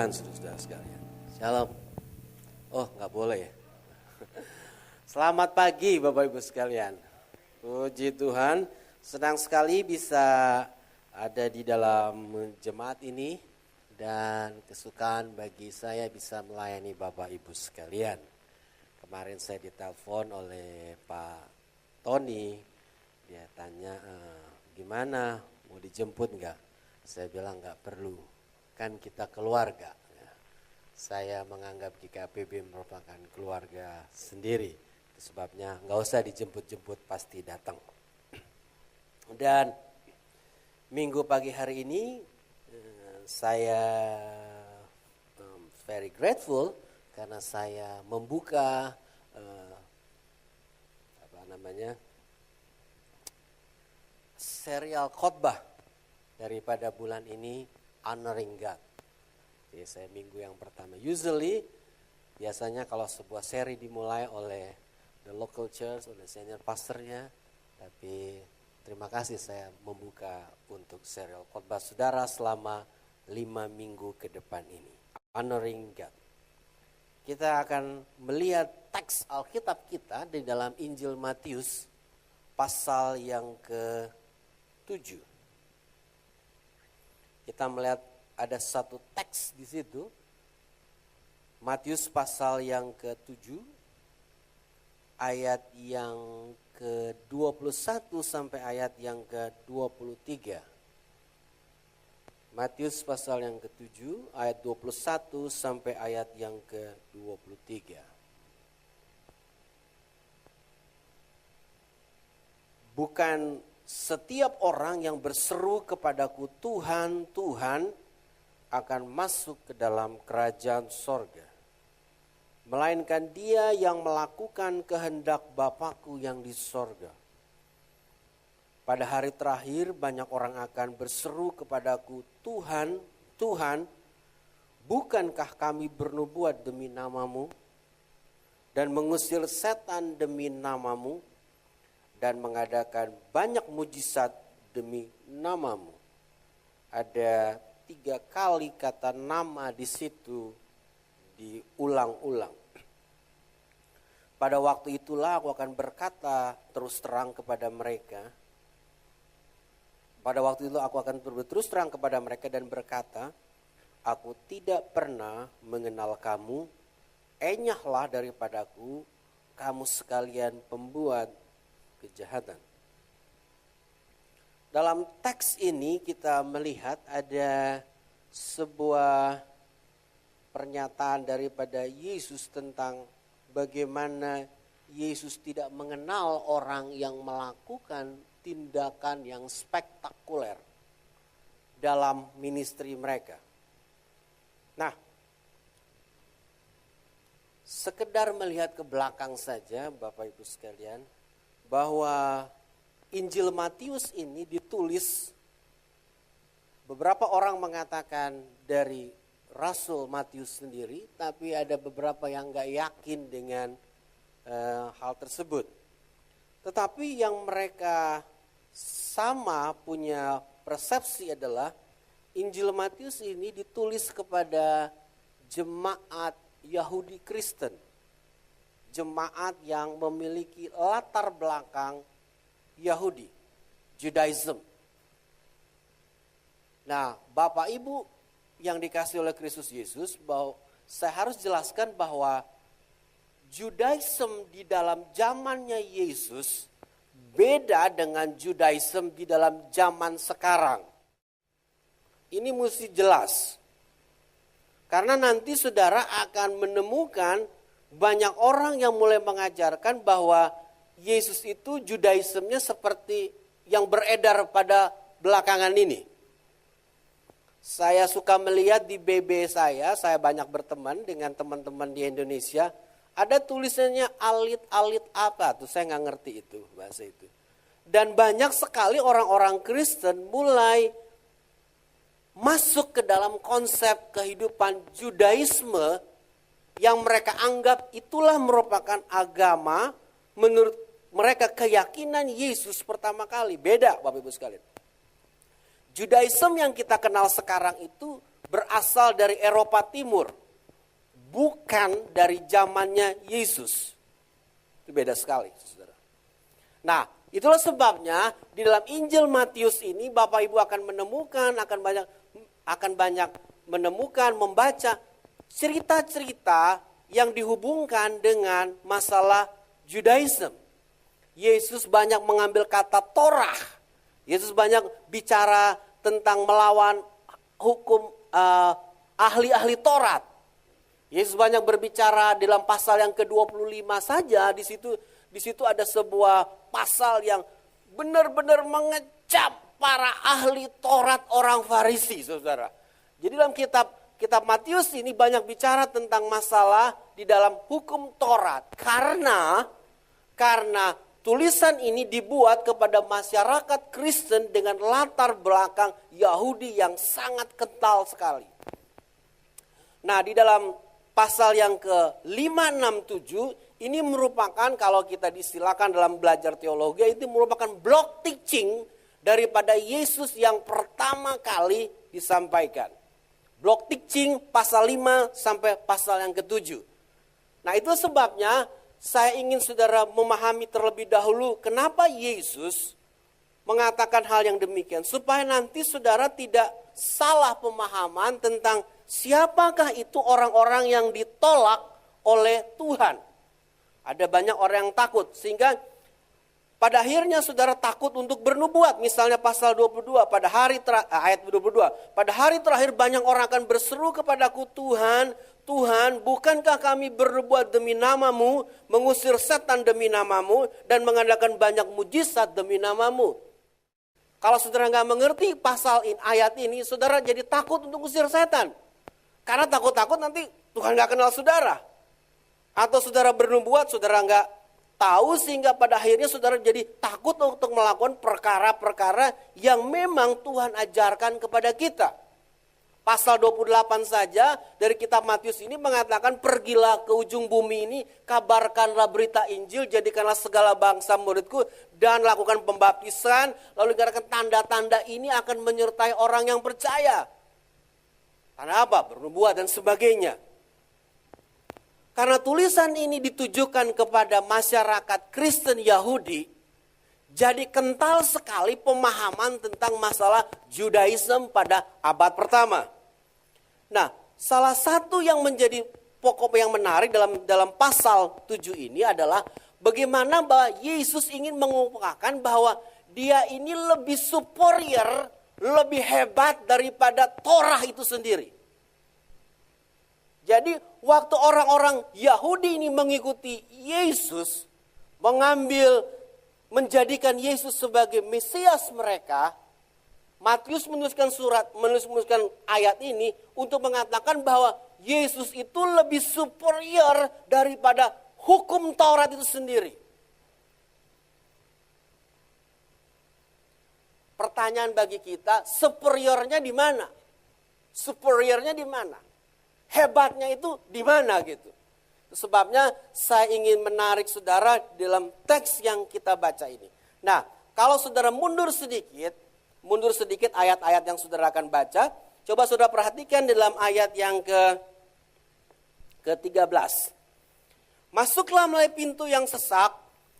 Tuhan, saudara-saudara sekalian. Shalom. Oh, nggak boleh ya. Selamat pagi Bapak Ibu sekalian. Puji Tuhan, senang sekali bisa ada di dalam jemaat ini dan kesukaan bagi saya bisa melayani Bapak Ibu sekalian. Kemarin saya ditelepon oleh Pak Tony, dia tanya gimana, mau dijemput nggak? Saya bilang nggak perlu, kan kita keluarga. Saya menganggap GKPB merupakan keluarga sendiri. Itu sebabnya nggak usah dijemput-jemput, pasti datang. Dan minggu pagi hari ini saya very grateful karena saya membuka serial khotbah daripada bulan ini, Honoring God. Jadi saya minggu yang pertama. Usually biasanya kalau sebuah seri dimulai oleh the local church, oleh senior pastornya, tapi terima kasih saya membuka untuk serial khotbah saudara selama 5 minggu ke depan ini. Honoring God. Kita akan melihat teks Alkitab kita di dalam Injil Matius pasal yang ke-7. Kita melihat ada satu teks di situ. Matius pasal yang ke-7 ayat yang ke-21 sampai ayat yang ke-23. Matius pasal yang ke-7 ayat 21 sampai ayat yang ke-23. Bukan setiap orang yang berseru kepadaku Tuhan, Tuhan akan masuk ke dalam kerajaan sorga. Melainkan dia yang melakukan kehendak Bapakku yang di sorga. Pada hari terakhir banyak orang akan berseru kepadaku, Tuhan, Tuhan, bukankah kami bernubuat demi namamu dan mengusir setan demi namamu dan mengadakan banyak mujizat demi namamu. Ada 3 kali kata nama di situ diulang-ulang. Pada waktu itulah aku akan berkata terus terang kepada mereka. Pada waktu itu aku akan berterus terang kepada mereka dan berkata, aku tidak pernah mengenal kamu, enyahlah daripadaku, kamu sekalian pembuat kejahatan. Dalam teks ini kita melihat ada sebuah pernyataan daripada Yesus tentang bagaimana Yesus tidak mengenal orang yang melakukan tindakan yang spektakuler dalam ministry mereka. Nah, sekedar melihat ke belakang saja Bapak Ibu sekalian, bahwa Injil Matius ini ditulis, beberapa orang mengatakan dari Rasul Matius sendiri, tapi ada beberapa yang gak yakin dengan hal tersebut. Tetapi yang mereka sama punya persepsi adalah Injil Matius ini ditulis kepada jemaat Yahudi Kristen. Jemaat yang memiliki latar belakang Yahudi, Judaism. Nah, Bapak Ibu yang dikasih oleh Kristus Yesus, bahwa saya harus jelaskan bahwa Judaism di dalam zamannya Yesus beda dengan Judaism di dalam zaman sekarang. Ini mesti jelas. Karena nanti saudara akan menemukan banyak orang yang mulai mengajarkan bahwa Yesus itu Judaismnya seperti yang beredar pada belakangan ini. Saya suka melihat di BB saya banyak berteman dengan teman-teman di Indonesia. Ada tulisannya alit-alit apa tuh, saya nggak ngerti itu bahasa itu. Dan banyak sekali orang-orang Kristen mulai masuk ke dalam konsep kehidupan Judaisme yang mereka anggap itulah merupakan agama menurut mereka, keyakinan Yesus pertama kali. Beda Bapak Ibu sekalian. Judaism yang kita kenal sekarang itu berasal dari Eropa Timur, bukan dari zamannya Yesus. Itu beda sekali, saudara. Nah, itulah sebabnya di dalam Injil Matius ini Bapak Ibu akan menemukan, akan banyak menemukan, membaca cerita-cerita yang dihubungkan dengan masalah Judaism. Yesus banyak mengambil kata Torah. Yesus banyak bicara tentang melawan hukum ahli-ahli Taurat. Yesus banyak berbicara dalam pasal yang ke-25 saja, di situ ada sebuah pasal yang benar-benar mengecap para ahli Taurat orang Farisi, saudara. Jadi dalam kitab Matius ini banyak bicara tentang masalah di dalam hukum Taurat. Karena tulisan ini dibuat kepada masyarakat Kristen dengan latar belakang Yahudi yang sangat kental sekali. Nah, di dalam pasal yang ke-567 ini merupakan, kalau kita disilakan dalam belajar teologi, itu merupakan block teaching daripada Yesus yang pertama kali disampaikan. Block teaching pasal 5 sampai pasal yang ke-7. Nah, itu sebabnya saya ingin saudara memahami terlebih dahulu kenapa Yesus mengatakan hal yang demikian. Supaya nanti saudara tidak salah pemahaman tentang siapakah itu orang-orang yang ditolak oleh Tuhan. Ada banyak orang yang takut sehingga pada akhirnya saudara takut untuk bernubuat. Misalnya pasal 22 ayat 22. Pada hari terakhir banyak orang akan berseru kepadaku, Tuhan, Tuhan, bukankah kami berbuat demi namamu, mengusir setan demi namamu, dan mengadakan banyak mujizat demi namamu. Kalau saudara nggak mengerti ayat ini, saudara jadi takut untuk usir setan. Karena takut-takut nanti Tuhan nggak kenal saudara. Atau saudara bernubuat, saudara nggak tahu sehingga pada akhirnya saudara jadi takut untuk melakukan perkara-perkara yang memang Tuhan ajarkan kepada kita. Pasal 28 saja dari kitab Matius ini mengatakan, pergilah ke ujung bumi ini, kabarkanlah berita Injil, jadikanlah segala bangsa muridku, dan lakukan pembaptisan, lalu dikatakan tanda-tanda ini akan menyertai orang yang percaya. Karena apa? Bernubuat dan sebagainya. Karena tulisan ini ditujukan kepada masyarakat Kristen Yahudi, jadi kental sekali pemahaman tentang masalah Judaism pada abad pertama. Nah, salah satu yang menjadi pokok yang menarik dalam pasal 7 ini adalah bagaimana bahwa Yesus ingin mengungkapkan bahwa dia ini lebih superior, lebih hebat daripada Torah itu sendiri. Jadi waktu orang-orang Yahudi ini mengikuti Yesus, menjadikan Yesus sebagai Mesias mereka, Matius menuliskan ayat ini untuk mengatakan bahwa Yesus itu lebih superior daripada hukum Taurat itu sendiri. Pertanyaan bagi kita, superiornya di mana? Superiornya di mana? Hebatnya itu di mana gitu? Sebabnya saya ingin menarik saudara dalam teks yang kita baca ini. Nah, kalau saudara mundur sedikit ayat-ayat yang saudara akan baca. Coba saudara perhatikan dalam ayat yang ke-13. Masuklah melalui pintu yang sesak,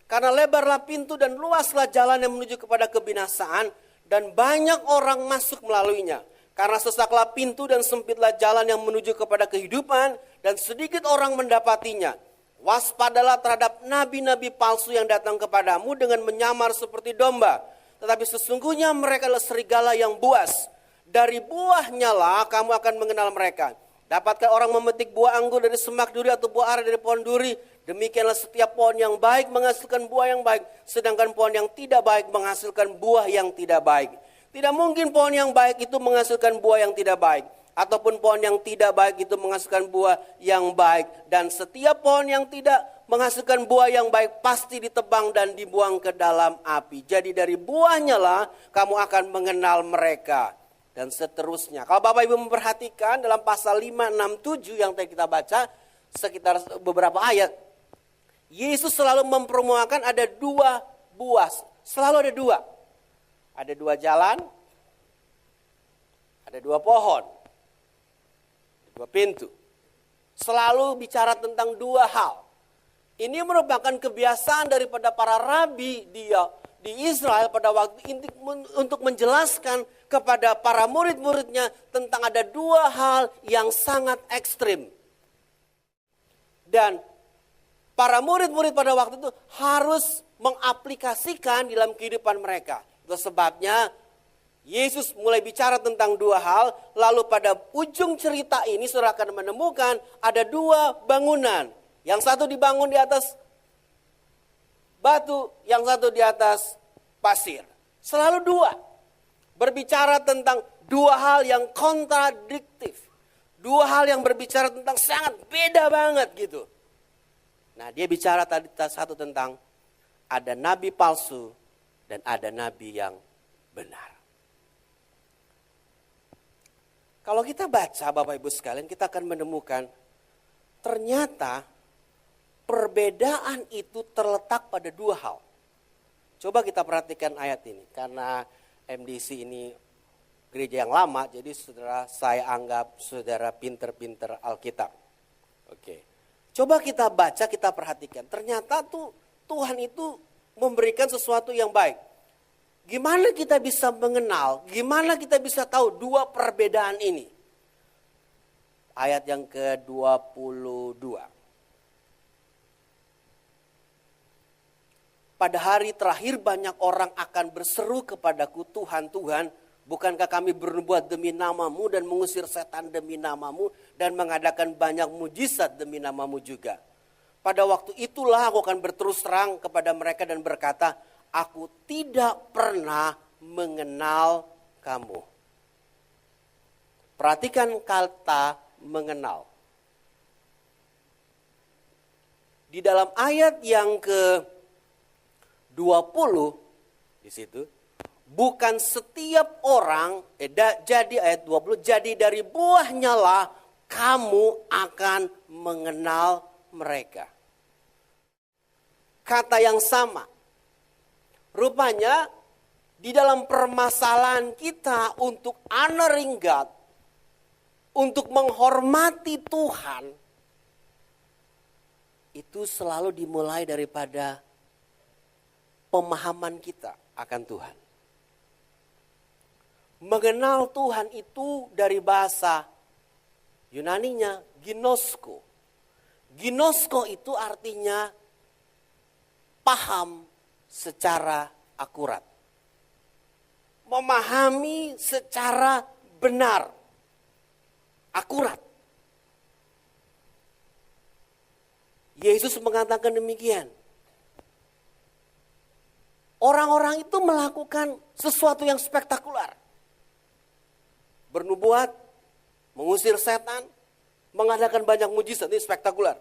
karena lebarlah pintu dan luaslah jalan yang menuju kepada kebinasaan, dan banyak orang masuk melaluinya. Karena sesaklah pintu dan sempitlah jalan yang menuju kepada kehidupan, dan sedikit orang mendapatinya. Waspadalah terhadap nabi-nabi palsu yang datang kepadamu dengan menyamar seperti domba. Tetapi sesungguhnya mereka adalah serigala yang buas. Dari buahnya lah kamu akan mengenal mereka. Dapatkah orang memetik buah anggur dari semak duri atau buah ara dari pohon duri? Demikianlah setiap pohon yang baik menghasilkan buah yang baik, sedangkan pohon yang tidak baik menghasilkan buah yang tidak baik. Tidak mungkin pohon yang baik itu menghasilkan buah yang tidak baik, ataupun pohon yang tidak baik itu menghasilkan buah yang baik. Dan setiap pohon yang tidak menghasilkan buah yang baik pasti ditebang dan dibuang ke dalam api. Jadi dari buahnya lah kamu akan mengenal mereka. Dan seterusnya. Kalau Bapak Ibu memperhatikan dalam pasal 5, 6, 7 yang tadi kita baca, sekitar beberapa ayat, Yesus selalu mempromokan ada dua buah. Selalu ada dua. Ada dua jalan, ada dua pohon. Dua pintu. Selalu bicara tentang dua hal. Ini merupakan kebiasaan daripada para rabi di Israel pada waktu itu untuk menjelaskan kepada para murid-muridnya tentang ada dua hal yang sangat ekstrim. Dan para murid-murid pada waktu itu harus mengaplikasikan dalam kehidupan mereka. Itu sebabnya Yesus mulai bicara tentang dua hal, lalu pada ujung cerita ini saudara akan menemukan ada dua bangunan. Yang satu dibangun di atas batu, yang satu di atas pasir. Selalu dua. Berbicara tentang dua hal yang kontradiktif. Dua hal yang berbicara tentang sangat beda banget gitu. Nah, dia bicara tadi satu tentang ada nabi palsu dan ada nabi yang benar. Kalau kita baca Bapak Ibu sekalian, kita akan menemukan ternyata perbedaan itu terletak pada dua hal. Coba kita perhatikan ayat ini, karena MDC ini gereja yang lama, jadi saudara saya anggap saudara pinter-pinter Alkitab. Oke. Coba kita baca, kita perhatikan. Ternyata tuh Tuhan itu memberikan sesuatu yang baik. Gimana kita bisa mengenal, gimana kita bisa tahu dua perbedaan ini? Ayat yang ke-22. Pada hari terakhir banyak orang akan berseru kepadaku, Tuhan, Tuhan, bukankah kami bernubuat demi namamu dan mengusir setan demi namamu dan mengadakan banyak mujizat demi namamu juga. Pada waktu itulah aku akan berterus terang kepada mereka dan berkata, aku tidak pernah mengenal kamu. Perhatikan kata mengenal. Di dalam ayat yang ke-20 di situ, bukan setiap orang, jadi ayat 20, jadi dari buahnya lah kamu akan mengenal mereka. Kata yang sama. Rupanya di dalam permasalahan kita untuk honoring God, untuk menghormati Tuhan, itu selalu dimulai daripada pemahaman kita akan Tuhan. Mengenal Tuhan itu dari bahasa Yunaninya ginosko. Ginosko itu artinya paham secara akurat. Memahami secara benar. Akurat. Yesus mengatakan demikian. Orang-orang itu melakukan sesuatu yang spektakuler. Bernubuat, mengusir setan, mengadakan banyak mujizat, ini spektakuler.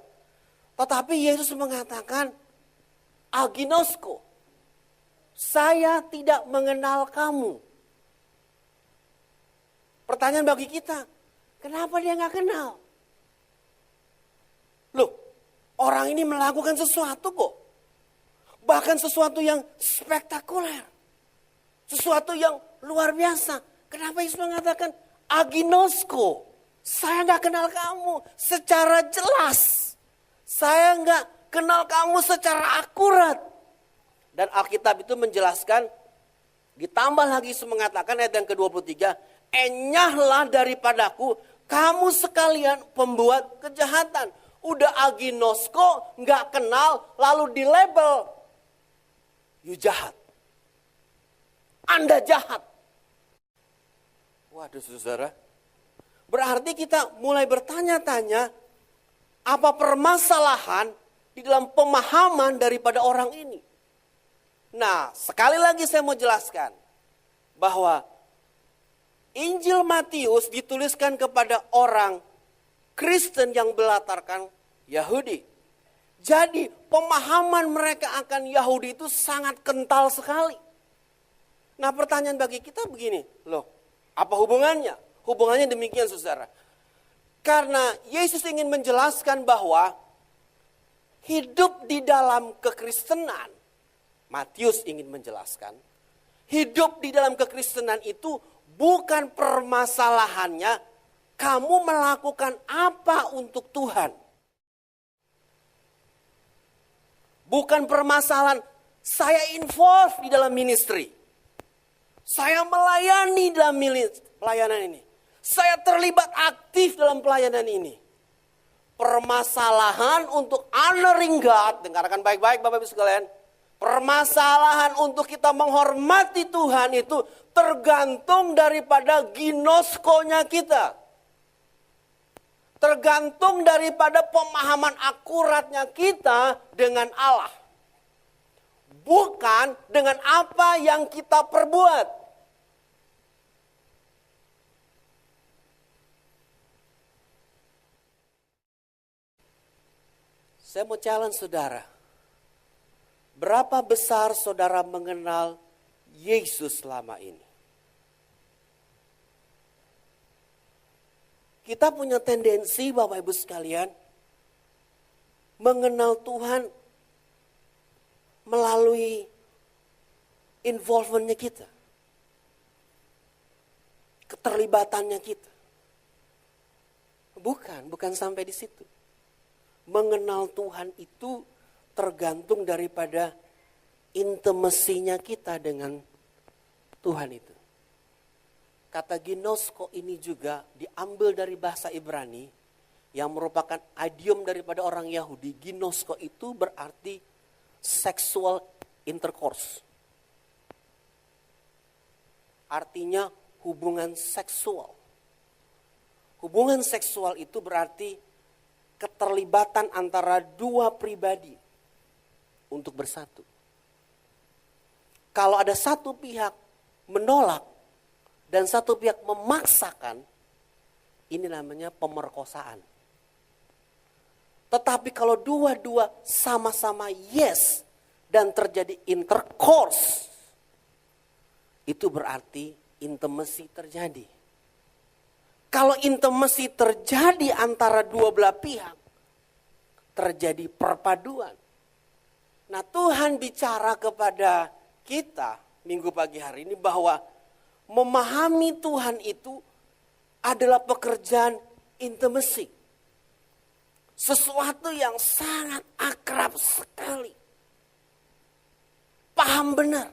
Tetapi Yesus mengatakan, aginosko. Saya tidak mengenal kamu. Pertanyaan bagi kita, kenapa dia nggak kenal? Loh, orang ini melakukan sesuatu kok. Bahkan sesuatu yang spektakuler. Sesuatu yang luar biasa. Kenapa Yesus mengatakan, aginosko. Saya nggak kenal kamu secara jelas. Saya nggak kenal kamu secara akurat. Dan Alkitab itu menjelaskan, ditambah lagi mengatakan ayat yang ke-23, enyahlah daripadaku, kamu sekalian pembuat kejahatan. Udah aginosko, nggak kenal, lalu di label, you jahat. Anda jahat. Waduh saudara, berarti kita mulai bertanya-tanya, apa permasalahan di dalam pemahaman daripada orang ini? Nah, sekali lagi saya mau jelaskan bahwa Injil Matius dituliskan kepada orang Kristen yang berlatarkan Yahudi. Jadi pemahaman mereka akan Yahudi itu sangat kental sekali. Nah, pertanyaan bagi kita begini, loh, apa hubungannya? Hubungannya demikian saudara. Karena Yesus ingin menjelaskan bahwa hidup di dalam kekristenan, Matius ingin menjelaskan, hidup di dalam kekristenan itu bukan permasalahannya kamu melakukan apa untuk Tuhan? Bukan permasalahan saya involve di dalam ministry. Saya melayani dalam pelayanan ini. Saya terlibat aktif dalam pelayanan ini. Permasalahan untuk honoring God, dengarkan baik-baik Bapak Ibu sekalian. Permasalahan untuk kita menghormati Tuhan itu tergantung daripada ginoskonya kita. Tergantung daripada pemahaman akuratnya kita dengan Allah. Bukan dengan apa yang kita perbuat. Saya mau challenge saudara. Berapa besar saudara mengenal Yesus selama ini? Kita punya tendensi Bapak Ibu sekalian mengenal Tuhan melalui involvementnya kita. Keterlibatannya kita. Bukan sampai di situ. Mengenal Tuhan itu tergantung daripada intimasinya kita dengan Tuhan itu. Kata ginosko ini juga diambil dari bahasa Ibrani yang merupakan idiom daripada orang Yahudi. Ginosko itu berarti sexual intercourse. Artinya hubungan seksual. Hubungan seksual itu berarti keterlibatan antara dua pribadi untuk bersatu. Kalau ada satu pihak menolak dan satu pihak memaksakan, ini namanya pemerkosaan. Tetapi kalau dua-dua sama-sama yes dan terjadi intercourse, itu berarti intimacy terjadi. Kalau intimacy terjadi antara dua belah pihak, terjadi perpaduan. Nah, Tuhan bicara kepada kita minggu pagi hari ini bahwa memahami Tuhan itu adalah pekerjaan intimacy. Sesuatu yang sangat akrab sekali. Paham benar.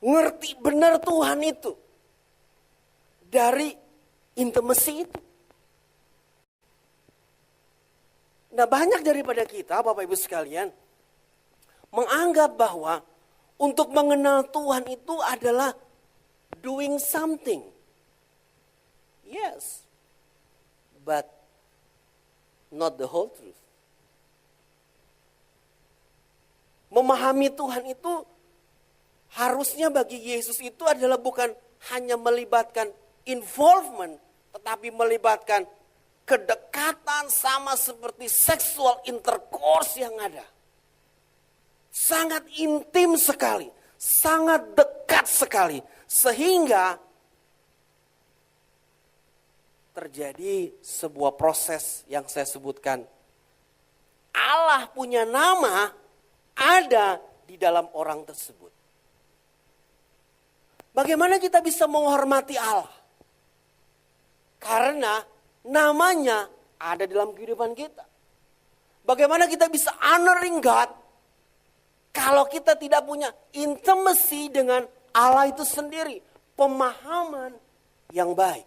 Ngerti benar Tuhan itu. Dari intimacy itu. Nah, banyak daripada kita, Bapak Ibu sekalian, menganggap bahwa untuk mengenal Tuhan itu adalah doing something. Yes. But not the whole truth. Memahami Tuhan itu harusnya bagi Yesus itu adalah bukan hanya melibatkan involvement, tetapi melibatkan kedekatan sama seperti seksual intercourse yang ada. Sangat intim sekali, sangat dekat sekali. Sehingga terjadi sebuah proses yang saya sebutkan. Allah punya nama ada di dalam orang tersebut. Bagaimana kita bisa menghormati Allah? Karena namanya ada dalam kehidupan kita. Bagaimana kita bisa honoring God kalau kita tidak punya intimacy dengan Allah itu sendiri, pemahaman yang baik.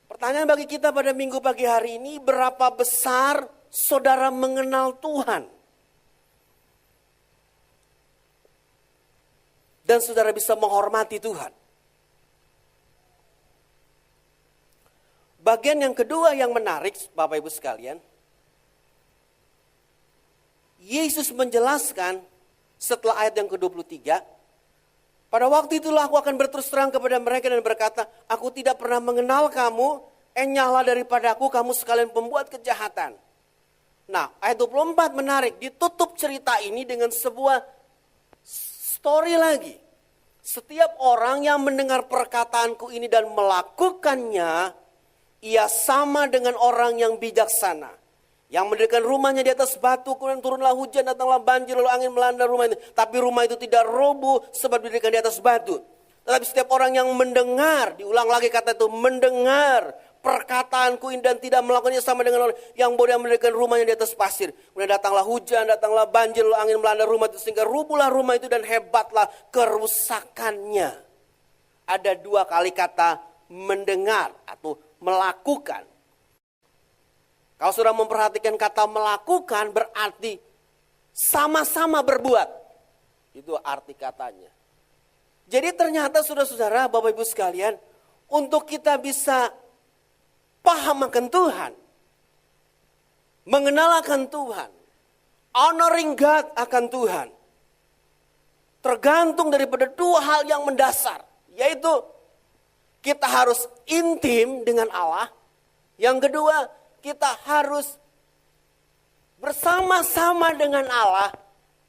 Pertanyaan bagi kita pada minggu pagi hari ini, berapa besar saudara mengenal Tuhan? Dan saudara bisa menghormati Tuhan. Bagian yang kedua yang menarik, Bapak Ibu sekalian, Yesus menjelaskan setelah ayat yang ke-23, pada waktu itulah aku akan berterus terang kepada mereka dan berkata, aku tidak pernah mengenal kamu, enyahlah daripadaku kamu sekalian pembuat kejahatan. Nah, ayat 24 menarik, ditutup cerita ini dengan sebuah story lagi. Setiap orang yang mendengar perkataanku ini dan melakukannya, ia sama dengan orang yang bijaksana. Yang mendirikan rumahnya di atas batu, kemudian turunlah hujan, datanglah banjir, lalu angin melanda rumah itu. Tapi rumah itu tidak roboh sebab didirikan di atas batu. Tetapi setiap orang yang mendengar, diulang lagi kata itu, mendengar perkataanku ini dan tidak melakukannya sama dengan orang yang bodoh yang mendirikan rumahnya di atas pasir. Kemudian datanglah hujan, datanglah banjir, lalu angin melanda rumah itu sehingga rubuhlah rumah itu dan hebatlah kerusakannya. Ada dua kali kata mendengar atau melakukan. Kalau sudah memperhatikan kata melakukan berarti sama-sama berbuat. Itu arti katanya. Jadi ternyata saudara-saudara, Bapak Ibu sekalian, untuk kita bisa paham akan Tuhan, mengenal akan Tuhan, honoring God akan Tuhan, tergantung daripada dua hal yang mendasar, yaitu kita harus intim dengan Allah, yang kedua kita harus bersama-sama dengan Allah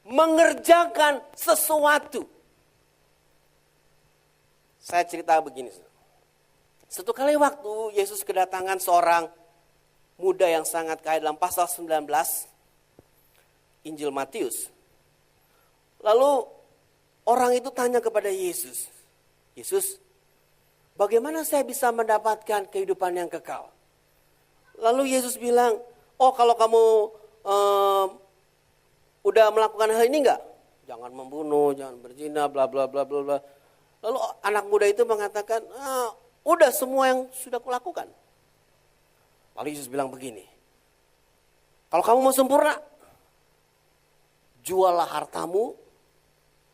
mengerjakan sesuatu. Saya cerita begini. Satu kali waktu Yesus kedatangan seorang muda yang sangat kaya dalam pasal 19 Injil Matius. Lalu orang itu tanya kepada Yesus, Yesus, bagaimana saya bisa mendapatkan kehidupan yang kekal? Lalu Yesus bilang, oh kalau kamu udah melakukan hal ini enggak? Jangan membunuh, jangan berzina, bla bla bla bla bla. Lalu anak muda itu mengatakan, udah semua yang sudah kulakukan. Lalu Yesus bilang begini, kalau kamu mau sempurna, juallah hartamu,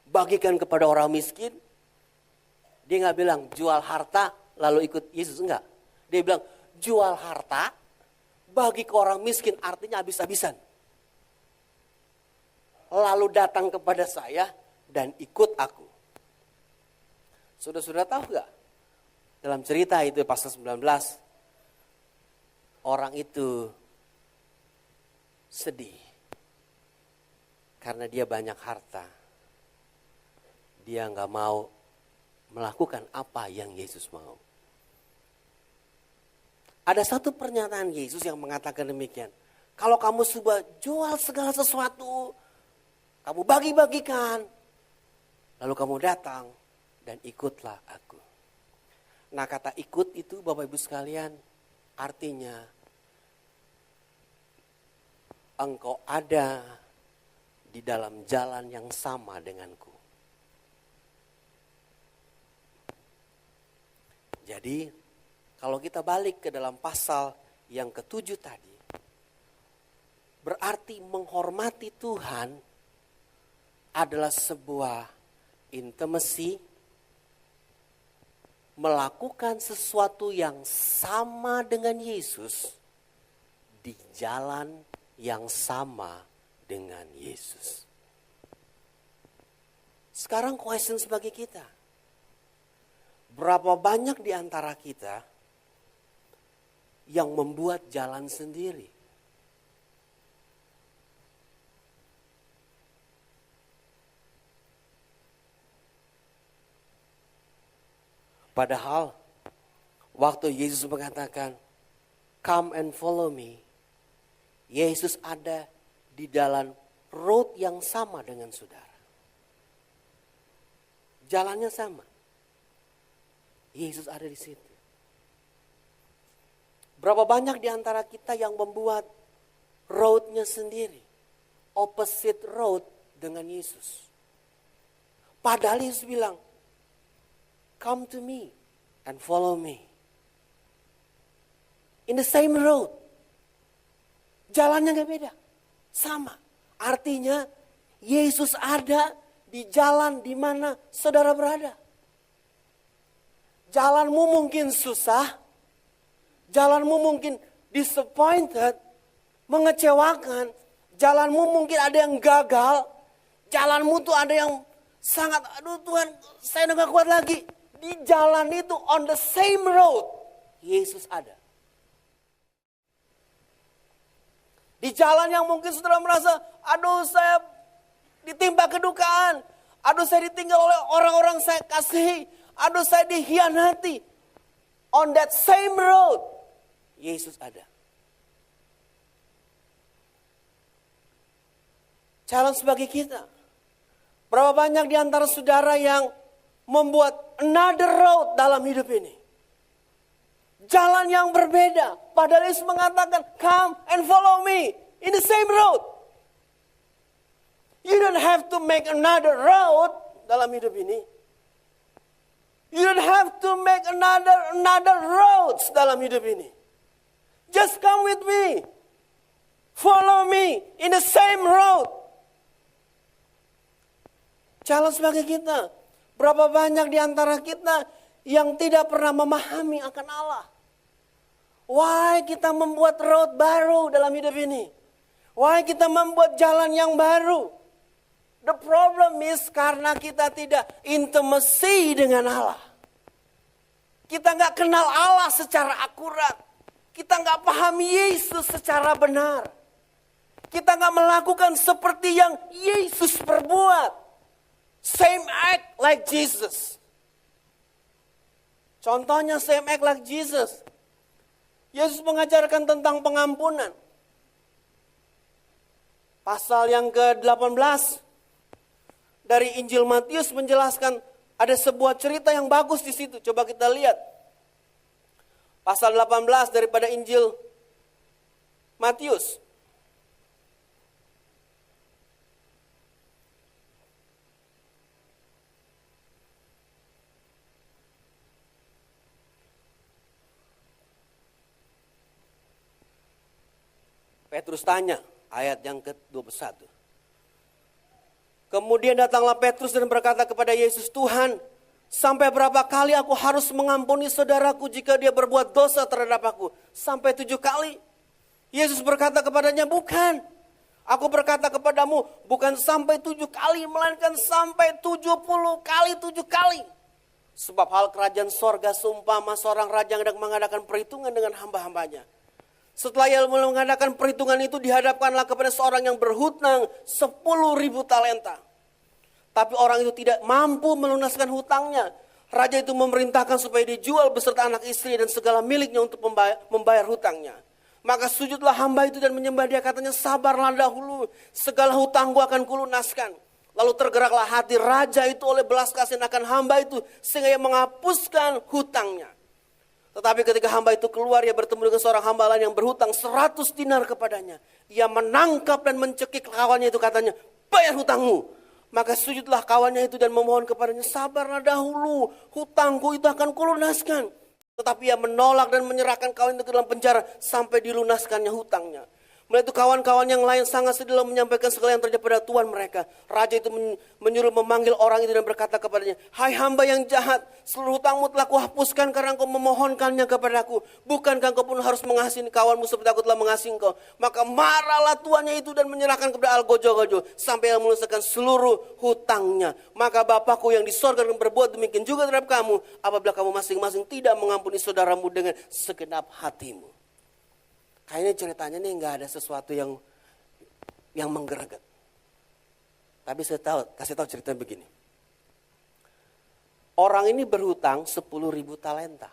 bagikan kepada orang miskin. Dia nggak bilang jual harta lalu ikut Yesus, enggak. Dia bilang jual harta, bagi ke orang miskin, artinya habis-habisan. Lalu datang kepada saya dan ikut aku. Sudah tahu gak? Dalam cerita itu pasal 19, orang itu sedih. Karena dia banyak harta. Dia gak mau melakukan apa yang Yesus mau. Ada satu pernyataan Yesus yang mengatakan demikian. Kalau kamu sudah jual segala sesuatu, kamu bagi-bagikan, lalu kamu datang dan ikutlah aku. Nah kata ikut itu Bapak Ibu sekalian, artinya engkau ada di dalam jalan yang sama denganku. Jadi kalau kita balik ke dalam pasal yang ke-7 tadi, berarti menghormati Tuhan adalah sebuah intimacy, melakukan sesuatu yang sama dengan Yesus di jalan yang sama dengan Yesus. Sekarang question sebagai kita, berapa banyak di antara kita yang membuat jalan sendiri? Padahal waktu Yesus mengatakan, come and follow me, Yesus ada di dalam road yang sama dengan saudara. Jalannya sama. Yesus ada di situ. Berapa banyak di antara kita yang membuat roadnya sendiri, opposite road dengan Yesus. Padahal Yesus bilang, come to me and follow me. In the same road. Jalannya gak beda. Sama. Artinya Yesus ada di jalan di mana saudara berada. Jalanmu mungkin susah. Jalanmu mungkin disappointed. Mengecewakan. Jalanmu mungkin ada yang gagal. Jalanmu tuh ada yang sangat, aduh Tuhan saya udah gak kuat lagi. Di jalan itu, on the same road, Yesus ada. Di jalan yang mungkin saudara merasa, aduh saya ditimpa kedukaan. Aduh saya ditinggal oleh orang-orang saya kasihi. Aduh saya dikhianati. On that same road, Yesus ada. Challenge bagi kita. Berapa banyak di antara saudara yang membuat another road dalam hidup ini. Jalan yang berbeda. Padahal Yesus mengatakan, come and follow me in the same road. You don't have to make another road dalam hidup ini. You don't have to make another roads dalam hidup ini. Just come with me. Follow me in the same road. Challenge bagi kita. Berapa banyak di antara kita yang tidak pernah memahami akan Allah. Why kita membuat road baru dalam hidup ini? Why kita membuat jalan yang baru? The problem is karena kita tidak intimacy dengan Allah. Kita nggak kenal Allah secara akurat. Kita nggak pahami Yesus secara benar. Kita nggak melakukan seperti yang Yesus perbuat. Same act like Jesus. Contohnya same act like Jesus. Yesus mengajarkan tentang pengampunan. Pasal yang ke-18 dari Injil Matius menjelaskan ada sebuah cerita yang bagus di situ. Coba kita lihat. Pasal 18 daripada Injil Matius. Petrus tanya, ayat yang ke-21. Kemudian datanglah Petrus dan berkata kepada Yesus, Tuhan, sampai berapa kali aku harus mengampuni saudaraku jika dia berbuat dosa terhadap aku? Sampai 7 kali? Yesus berkata kepadanya, bukan. Aku berkata kepadamu, bukan sampai 7 kali, melainkan sampai 70 kali 7 kali. Sebab hal kerajaan sorga seumpama seorang raja yang hendak mengadakan perhitungan dengan hamba-hambanya. Setelah ia mengadakan perhitungan itu, dihadapkanlah kepada seorang yang berhutang 10.000 talenta. Tapi orang itu tidak mampu melunaskan hutangnya. Raja itu memerintahkan supaya dijual beserta anak istri dan segala miliknya untuk membayar hutangnya. Maka sujudlah hamba itu dan menyembah dia, katanya, sabarlah dahulu, segala hutangku akan kulunaskan. Lalu tergeraklah hati raja itu oleh belas kasihan akan hamba itu, sehingga ia menghapuskan hutangnya. Tetapi ketika hamba itu keluar, ia bertemu dengan seorang hamba lain yang berhutang 100 dinar kepadanya. Ia menangkap dan mencekik kawannya itu, katanya, bayar hutangmu. Maka sujudlah kawannya itu dan memohon kepadanya, sabarlah dahulu, hutangku itu akan kulunaskan. Tetapi ia menolak dan menyerahkan kawan itu ke dalam penjara sampai dilunaskannya hutangnya. Melihat itu kawan-kawan yang lain sangat sedih lalu menyampaikan segala yang terjadi pada tuan mereka. Raja itu menyuruh memanggil orang itu dan berkata kepadanya, hai hamba yang jahat, seluruh hutangmu telah kuhapuskan karena engkau memohonkannya kepadaku. Bukankah engkau pun harus mengasihi kawanmu seperti aku telah mengasihi engkau? Maka marahlah tuannya itu dan menyerahkan kepada Al-Gojo-Gojo sampai ia melunaskan seluruh hutangnya. Maka Bapakku yang di sorga akan berbuat demikian juga terhadap kamu, apabila kamu masing-masing tidak mengampuni saudaramu dengan segenap hatimu. Kayaknya ceritanya nih nggak ada sesuatu yang menggerakkan. Tapi saya kasih tahu ceritanya begini. Orang ini berhutang 10.000 talenta.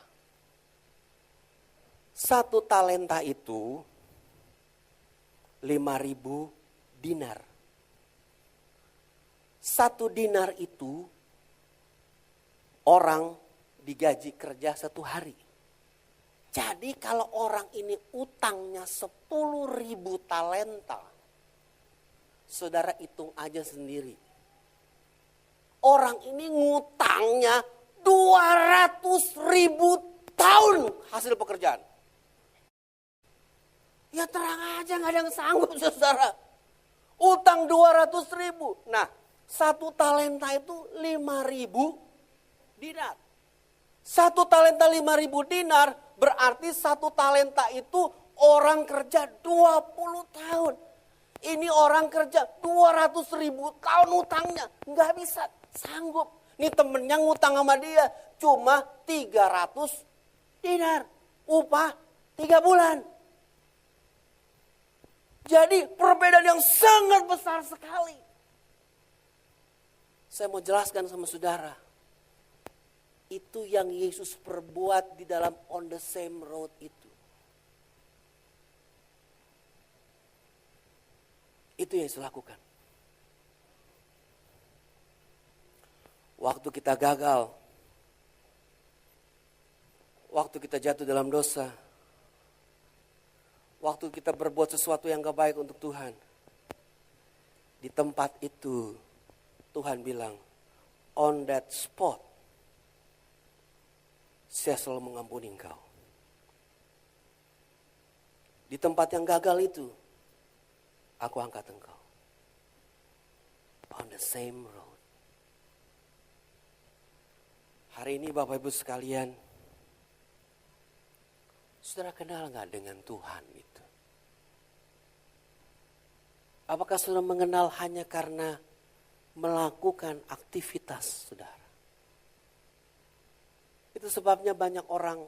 1 talenta itu 5.000 dinar. 1 dinar itu orang digaji kerja 1 hari. Jadi kalau orang ini utangnya 10.000 talenta, saudara hitung aja sendiri. Orang ini ngutangnya 200.000 tahun hasil pekerjaan. Ya terang aja gak ada yang sanggup saudara. Utang 200.000. Nah 1 talenta itu 5.000 dinar. 1 talenta 5.000 dinar. Berarti 1 talenta itu orang kerja 20 tahun. Ini orang kerja 200.000 tahun utangnya. Nggak bisa sanggup. Ini temennya ngutang sama dia cuma 300 dinar. Upah 3 bulan. Jadi perbedaan yang sangat besar sekali. Saya mau jelaskan sama saudara. Itu yang Yesus perbuat di dalam on the same road itu. Itu yang Yesus lakukan. Waktu kita gagal, waktu kita jatuh dalam dosa, waktu kita berbuat sesuatu yang gak baik untuk Tuhan. Di tempat itu Tuhan bilang, on that spot, saya selalu mengampuni engkau. Di tempat yang gagal itu, aku angkat engkau. On the same road. Hari ini Bapak Ibu sekalian, saudara kenal gak dengan Tuhan itu? Apakah saudara mengenal hanya karena melakukan aktivitas saudara? Itu sebabnya banyak orang,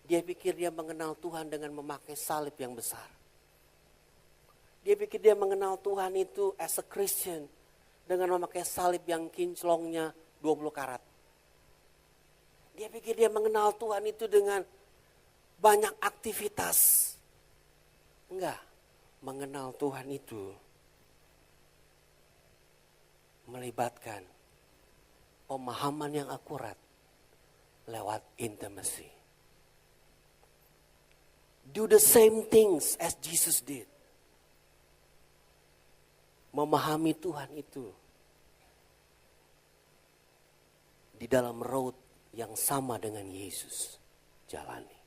dia pikir dia mengenal Tuhan dengan memakai salib yang besar. Dia pikir dia mengenal Tuhan itu as a Christian dengan memakai salib yang kinclongnya 20 karat. Dia pikir dia mengenal Tuhan itu dengan banyak aktivitas. Enggak, mengenal Tuhan itu melibatkan pemahaman yang akurat lewat intimacy. Do the same things as Jesus did. Memahami Tuhan itu di dalam road yang sama dengan Yesus jalani.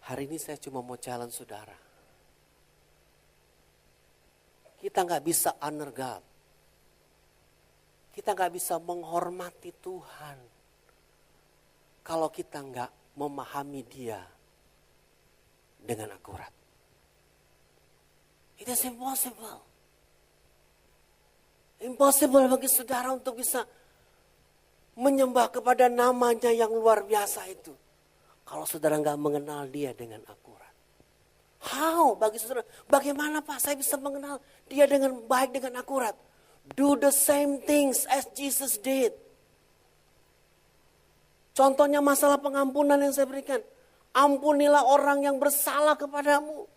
Hari ini saya cuma mau challenge saudara. Kita gak bisa honor God. Kita gak bisa menghormati Tuhan kalau kita gak memahami Dia dengan akurat. It is impossible. Impossible bagi saudara untuk bisa menyembah kepada namanya yang luar biasa itu. Kalau saudara gak mengenal Dia dengan akurat. How? Bagi saudara, bagaimana Pak saya bisa mengenal Dia dengan baik, dengan akurat? Do the same things as Jesus did. Contohnya masalah pengampunan yang saya berikan. Ampunilah orang yang bersalah kepadamu.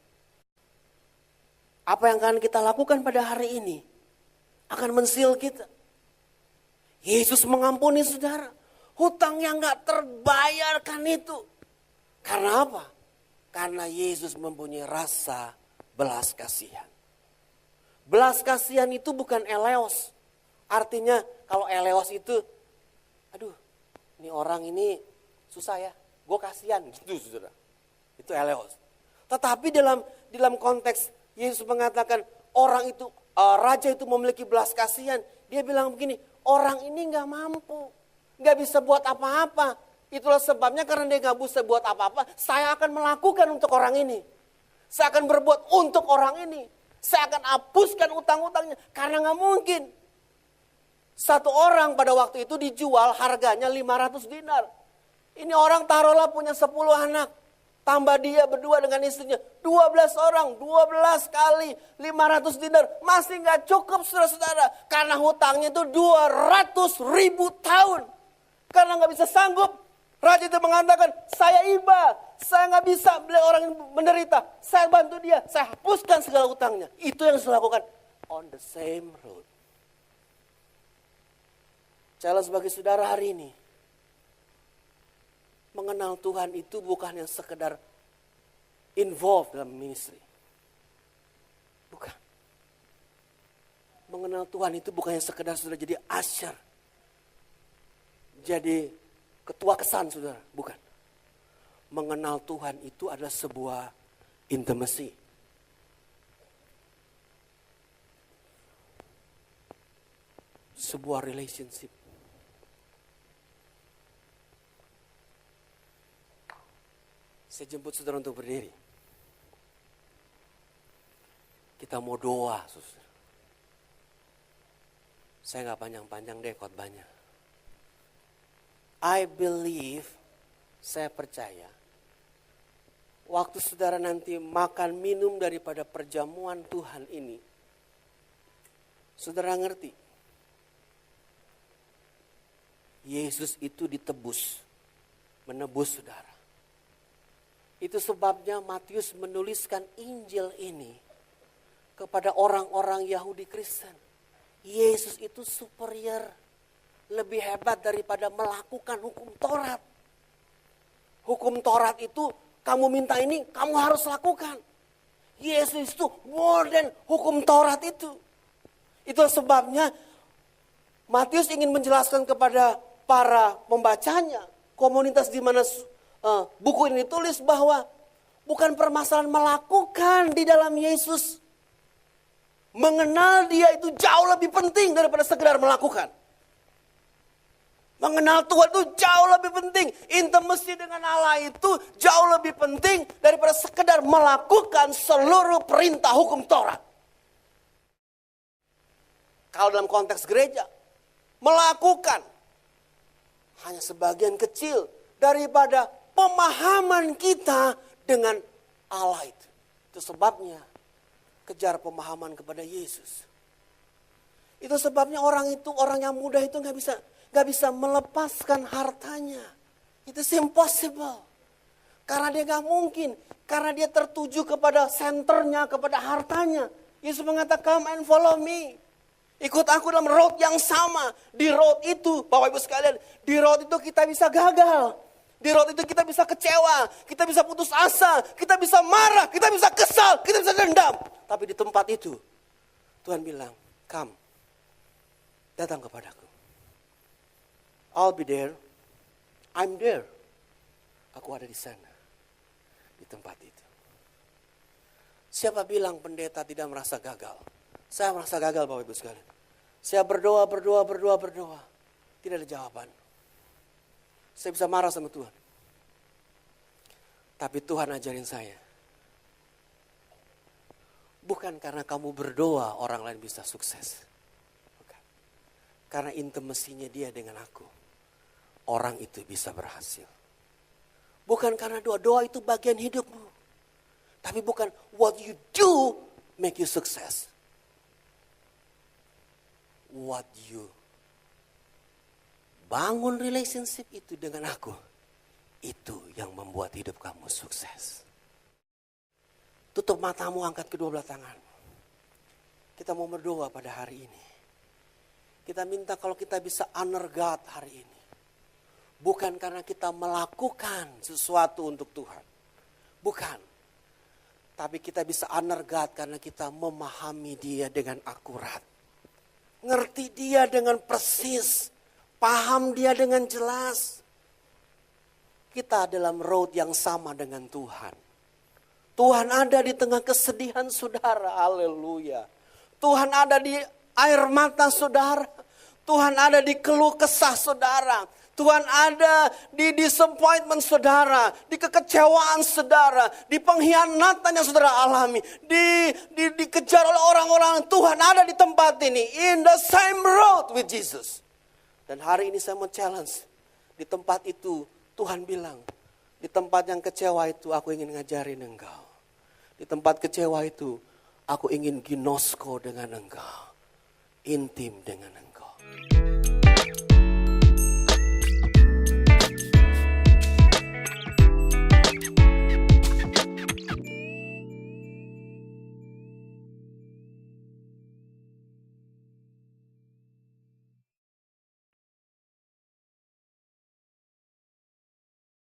Apa yang akan kita lakukan pada hari ini akan mensil kita. Yesus mengampuni saudara. Hutang yang gak terbayarkan itu. Karena apa? Karena Yesus mempunyai rasa belas kasihan. Belas kasihan itu bukan eleos. Artinya kalau eleos itu, aduh ini orang ini susah ya, gue kasihan gitu saudara. Itu eleos. Tetapi dalam konteks Yesus mengatakan orang itu, raja itu memiliki belas kasihan. Dia bilang begini, orang ini gak mampu, gak bisa buat apa-apa. Itulah sebabnya karena dia gak bisa buat apa-apa, saya akan melakukan untuk orang ini. Saya akan berbuat untuk orang ini. Saya akan hapuskan utang-utangnya. Karena gak mungkin. Satu orang pada waktu itu dijual harganya 500 dinar. Ini orang taruhlah punya 10 anak. Tambah dia berdua dengan istrinya. 12 orang, 12 kali 500 dinar. Masih gak cukup saudara-saudara. Karena hutangnya itu 200.000 tahun. Karena gak bisa sanggup. Raja itu mengatakan, saya iba. Saya gak bisa beli orang yang menderita. Saya bantu dia. Saya hapuskan segala hutangnya. Itu yang saya lakukan. On the same road. Challenge bagi saudara hari ini. Mengenal Tuhan itu bukan yang sekedar involved dalam ministry. Bukan. Mengenal Tuhan itu bukan yang sekedar sudah jadi usher. Jadi ketua kesan saudara. Bukan. Mengenal Tuhan itu adalah sebuah intimacy. Sebuah relationship. Saya jemput saudara untuk berdiri. Kita mau doa, saudara. Saya gak panjang-panjang deh khotbahnya. I believe, saya percaya, waktu saudara nanti makan minum daripada perjamuan Tuhan ini, saudara ngerti, Yesus itu ditebus, menebus saudara. Itu sebabnya Matius menuliskan Injil ini kepada orang-orang Yahudi Kristen. Yesus itu superior, lebih hebat daripada melakukan hukum Taurat. Hukum Taurat itu kamu minta ini, kamu harus lakukan. Yesus itu more than hukum Taurat itu. Itu sebabnya Matius ingin menjelaskan kepada para pembacanya, komunitas di mana buku ini ditulis, bahwa bukan permasalahan melakukan di dalam Yesus. Mengenal dia itu jauh lebih penting daripada sekedar melakukan. Mengenal Tuhan itu jauh lebih penting. Intimacy dengan Allah itu jauh lebih penting daripada sekedar melakukan seluruh perintah hukum Taurat. Kalau dalam konteks gereja, melakukan hanya sebagian kecil daripada pemahaman kita dengan Allah itu. Itu sebabnya kejar pemahaman kepada Yesus. Itu sebabnya orang yang muda itu nggak bisa melepaskan hartanya. Itu impossible. Karena dia nggak mungkin. Karena dia tertuju kepada senternya, kepada hartanya. Yesus mengatakan, come and follow me. Ikut aku dalam road yang sama. Di road itu, Bapak Ibu sekalian, di road itu kita bisa gagal. Di road itu kita bisa kecewa, kita bisa putus asa, kita bisa marah, kita bisa kesal, kita bisa dendam. Tapi di tempat itu, Tuhan bilang, come, datang kepadaku. I'll be there, I'm there. Aku ada di sana, di tempat itu. Siapa bilang pendeta tidak merasa gagal? Saya merasa gagal, Bapak Ibu sekalian. Saya berdoa. Tidak ada jawaban. Saya bisa marah sama Tuhan. Tapi Tuhan ajarin saya. Bukan karena kamu berdoa orang lain bisa sukses. Bukan. Karena intimasinya dia dengan aku. Orang itu bisa berhasil. Bukan karena doa itu bagian hidupmu. Tapi bukan what you do make you success. What you bangun relationship itu dengan aku, itu yang membuat hidup kamu sukses. Tutup matamu, angkat kedua belah tanganmu. Kita mau berdoa pada hari ini. Kita minta kalau kita bisa honor God hari ini. Bukan karena kita melakukan sesuatu untuk Tuhan. Bukan. Tapi kita bisa honor God karena kita memahami dia dengan akurat. Ngerti dia dengan persis. Paham dia dengan jelas. Kita dalam road yang sama dengan Tuhan. Tuhan ada di tengah kesedihan saudara. Haleluya. Tuhan ada di air mata saudara. Tuhan ada di keluh kesah saudara. Tuhan ada di disappointment saudara, di kekecewaan saudara, di pengkhianatan yang saudara alami, dikejar oleh orang-orang. Tuhan ada di tempat ini, in the same road with Jesus. Dan hari ini saya mau challenge, di tempat itu Tuhan bilang, di tempat yang kecewa itu aku ingin ngajarin engkau. Di tempat kecewa itu aku ingin ginosko dengan engkau, intim dengan engkau.